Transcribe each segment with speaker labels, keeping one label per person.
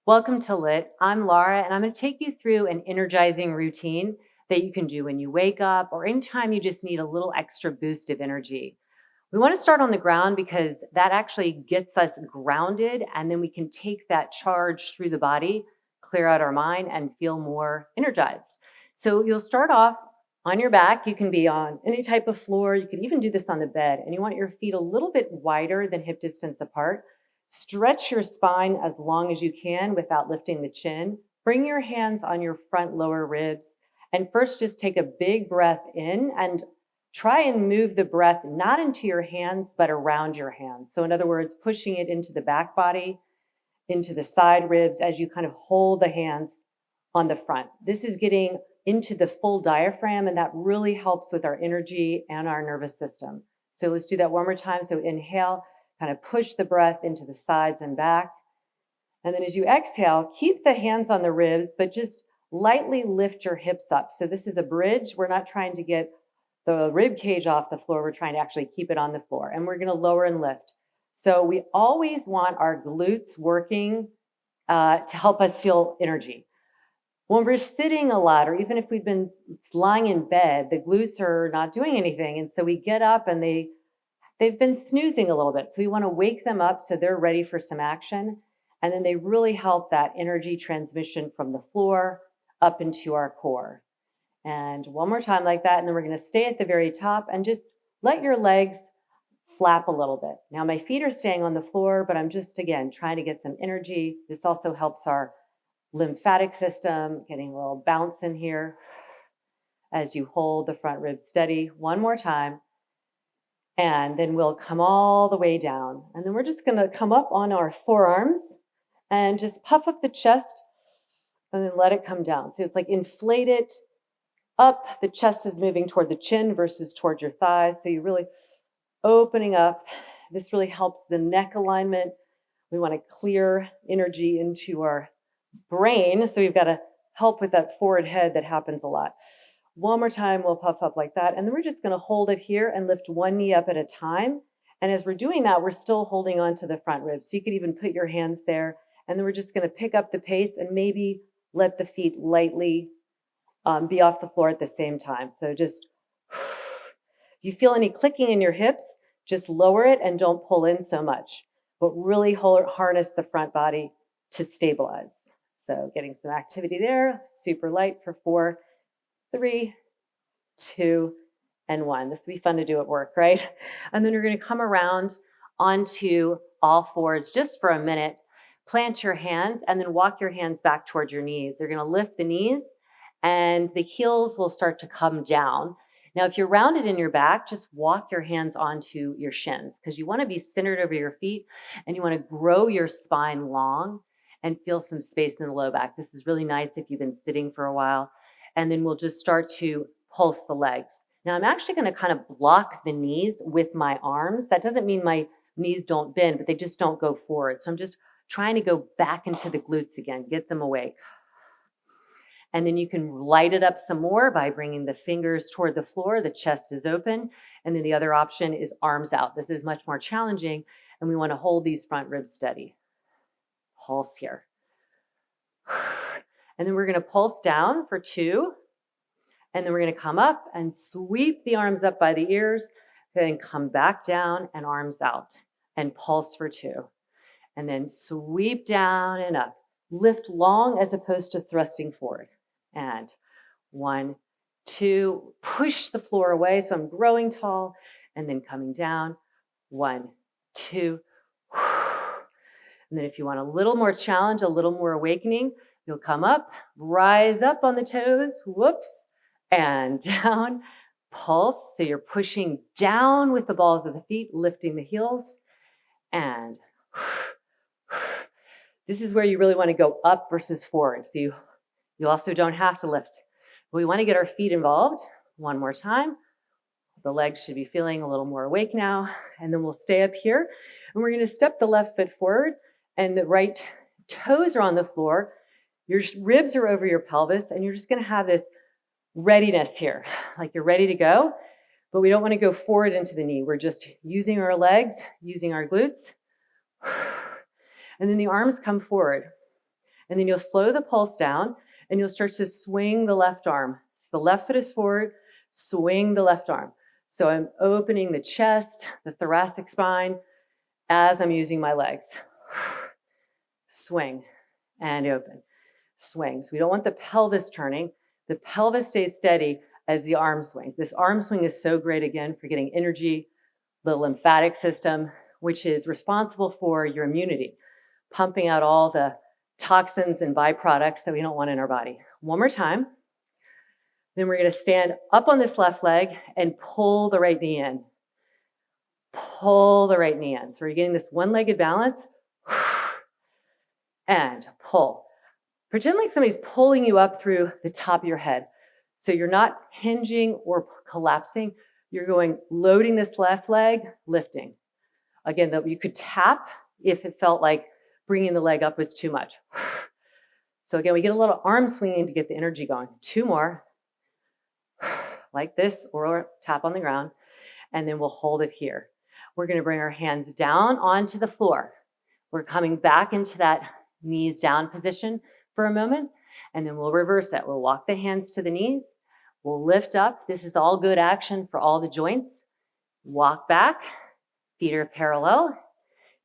Speaker 1: Welcome to Lit. I'm Laura, and I'm going to take you through an energizing routine that you can do when you wake up or anytime you just need a little extra boost of energy. We want to start on the ground because that actually gets us grounded, and then we can take that charge through the body, clear out our mind, and feel more energized. So you'll start off on your back. You can be on any type of floor. You can even do this on the bed, and you want your feet a little bit wider than hip distance apart. Stretch your spine as long as you can without lifting the chin. Bring your hands on your front lower ribs. And first, just take a big breath in and try and move the breath not into your hands, but around your hands. So, in other words, pushing it into the back body, into the side ribs as you kind of hold the hands on the front. This is getting into the full diaphragm, and that really helps with our energy and our nervous system. So, let's do that one more time. So, inhale. Kind of push the breath into the sides and back. And then as you exhale, keep the hands on the ribs, but just lightly lift your hips up. So this is a bridge. We're not trying to get the rib cage off the floor. We're trying to actually keep it on the floor. And we're going to lower and lift. So we always want our glutes working to help us feel energy. When we're sitting a lot, or even if we've been lying in bed, the glutes are not doing anything. And so we get up and they've been snoozing a little bit. So we want to wake them up so they're ready for some action. And then they really help that energy transmission from the floor up into our core. And one more time like that. And then we're going to stay at the very top and just let your legs flap a little bit. Now my feet are staying on the floor, but I'm just, again, trying to get some energy. This also helps our lymphatic system, getting a little bounce in here as you hold the front ribs steady. One more time. And then we'll come all the way down. And then we're just going to come up on our forearms and just puff up the chest and then let it come down. So it's like inflate it up. The chest is moving toward the chin versus toward your thighs. So you're really opening up. This really helps the neck alignment. We want to clear energy into our brain. So we've got to help with that forward head that happens a lot. One more time, we'll puff up like that. And then we're just going to hold it here and lift one knee up at a time. And as we're doing that, we're still holding on to the front ribs. So you could even put your hands there. And then we're just going to pick up the pace and maybe let the feet lightly be off the floor at the same time. So just, if you feel any clicking in your hips, just lower it and don't pull in so much. But really harness the front body to stabilize. So getting some activity there, super light for 4, 3, 2, and 1. This will be fun to do at work, right? And then you're going to come around onto all fours just for a minute. Plant your hands and then walk your hands back toward your knees. You're going to lift the knees and the heels will start to come down. Now, if you're rounded in your back, just walk your hands onto your shins because you want to be centered over your feet and you want to grow your spine long and feel some space in the low back. This is really nice if you've been sitting for a while. And then we'll just start to pulse the legs. Now I'm actually going to kind of block the knees with my arms. That doesn't mean my knees don't bend, but they just don't go forward. So I'm just trying to go back into the glutes again, get them awake. And then you can light it up some more by bringing the fingers toward the floor. The chest is open. And then the other option is arms out. This is much more challenging. And we want to hold these front ribs steady. Pulse here. And then we're going to pulse down for 2. And then we're going to come up and sweep the arms up by the ears. Then come back down and arms out. And pulse for 2. And then sweep down and up. Lift long as opposed to thrusting forward. And 1, 2. Push the floor away. So I'm growing tall. And then coming down. 1, 2. And then if you want a little more challenge, a little more awakening, you'll come up, rise up on the toes, whoops, and down, pulse. So you're pushing down with the balls of the feet, lifting the heels, and this is where you really want to go up versus forward. So you also don't have to lift. We want to get our feet involved. One more time. The legs should be feeling a little more awake now, and then we'll stay up here, and we're going to step the left foot forward, and the right toes are on the floor. Your ribs are over your pelvis, and you're just going to have this readiness here, like you're ready to go, but we don't want to go forward into the knee. We're just using our legs, using our glutes, and then the arms come forward. And then you'll slow the pulse down and you'll start to swing the left arm. The left foot is forward, swing the left arm. So I'm opening the chest, the thoracic spine as I'm using my legs. Swing and open, swing. So we don't want the pelvis turning. The pelvis stays steady as the arm swings. This arm swing is so great, again, for getting energy, the lymphatic system, which is responsible for your immunity, pumping out all the toxins and byproducts that we don't want in our body. One more time. Then we're going to stand up on this left leg and pull the right knee in. Pull the right knee in. So we're getting this one-legged balance. And pull. Pretend like somebody's pulling you up through the top of your head. So you're not hinging or collapsing. You're going, loading this left leg, lifting. Again, you could tap if it felt like bringing the leg up was too much. So again, we get a little arm swinging to get the energy going. 2 more. Like this, or tap on the ground. And then we'll hold it here. We're going to bring our hands down onto the floor. We're coming back into that knees down position for a moment, and then we'll reverse it. We'll walk the hands to the knees. We'll lift up. This is all good action for all the joints. Walk back, feet are parallel,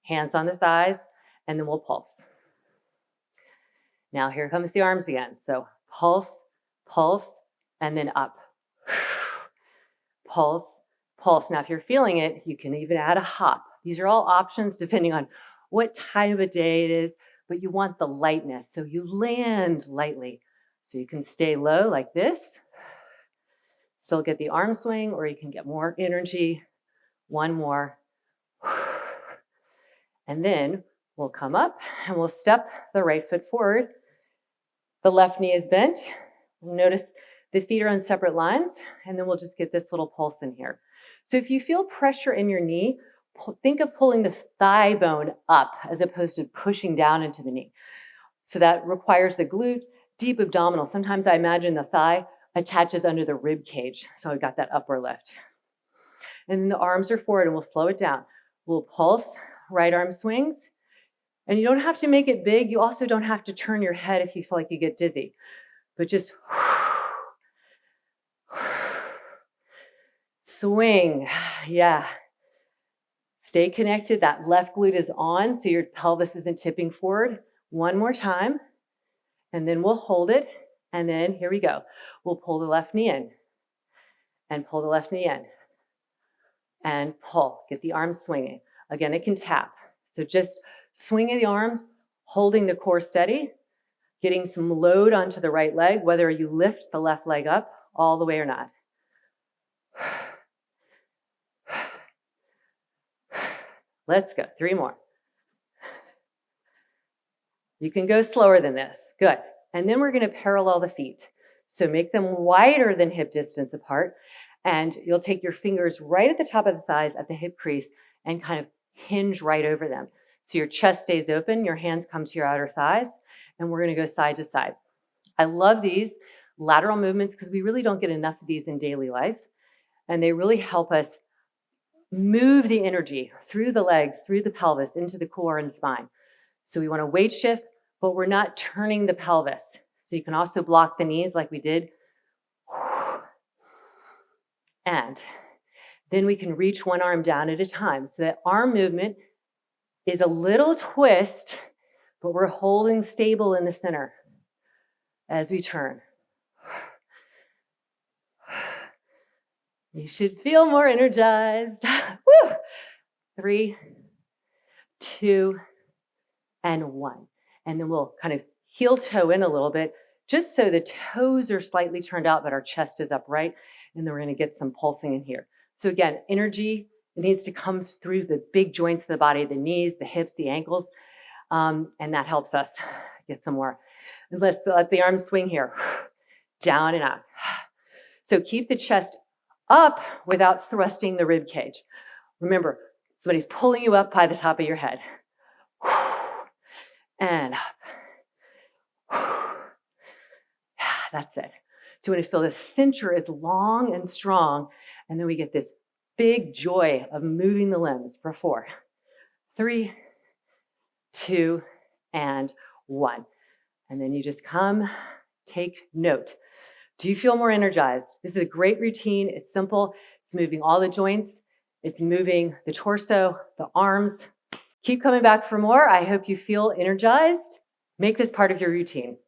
Speaker 1: hands on the thighs, and then we'll pulse. Now here comes the arms again. So pulse, pulse, and then up. Pulse, pulse. Now if you're feeling it, you can even add a hop. These are all options depending on what time of day it is, but you want the lightness. So you land lightly. So you can stay low like this, still get the arm swing, or you can get more energy. 1 more. And then we'll come up and we'll step the right foot forward. The left knee is bent. Notice the feet are on separate lines, and then we'll just get this little pulse in here. So if you feel pressure in your knee, think of pulling the thigh bone up as opposed to pushing down into the knee. So that requires the glute, deep abdominal. Sometimes I imagine the thigh attaches under the rib cage. So I've got that upper lift. And then the arms are forward and we'll slow it down. We'll pulse, right arm swings. And you don't have to make it big. You also don't have to turn your head if you feel like you get dizzy. But just swing. Yeah. Stay connected. That left glute is on, so your pelvis isn't tipping forward. 1 more time. And then we'll hold it. And then here we go. We'll pull the left knee in. And pull the left knee in. And pull. Get the arms swinging. Again, it can tap. So just swinging the arms, holding the core steady, getting some load onto the right leg, whether you lift the left leg up all the way or not. Let's go. 3 more. You can go slower than this. Good. And then we're going to parallel the feet. So make them wider than hip distance apart. And you'll take your fingers right at the top of the thighs at the hip crease and kind of hinge right over them. So your chest stays open, your hands come to your outer thighs, and we're going to go side to side. I love these lateral movements because we really don't get enough of these in daily life. And they really help us move the energy through the legs, through the pelvis, into the core and spine. So we want to weight shift, but we're not turning the pelvis. So you can also block the knees like we did. And then we can reach one arm down at a time. So that arm movement is a little twist, but we're holding stable in the center as we turn. You should feel more energized. Woo! 3, 2, and 1. And then we'll kind of heel toe in a little bit, just so the toes are slightly turned out, but our chest is upright. And then we're going to get some pulsing in here. So again, energy, it needs to come through the big joints of the body, the knees, the hips, the ankles. And that helps us get some more. And let the arms swing here. Down and out. So keep the chest up without thrusting the rib cage. Remember, somebody's pulling you up by the top of your head. And up. That's it. So you want to feel the center is long and strong, and then we get this big joy of moving the limbs for 4, 3, 2, and 1. And then you just come, take note. Do you feel more energized? This is a great routine. It's simple. It's moving all the joints. It's moving the torso, the arms. Keep coming back for more. I hope you feel energized. Make this part of your routine.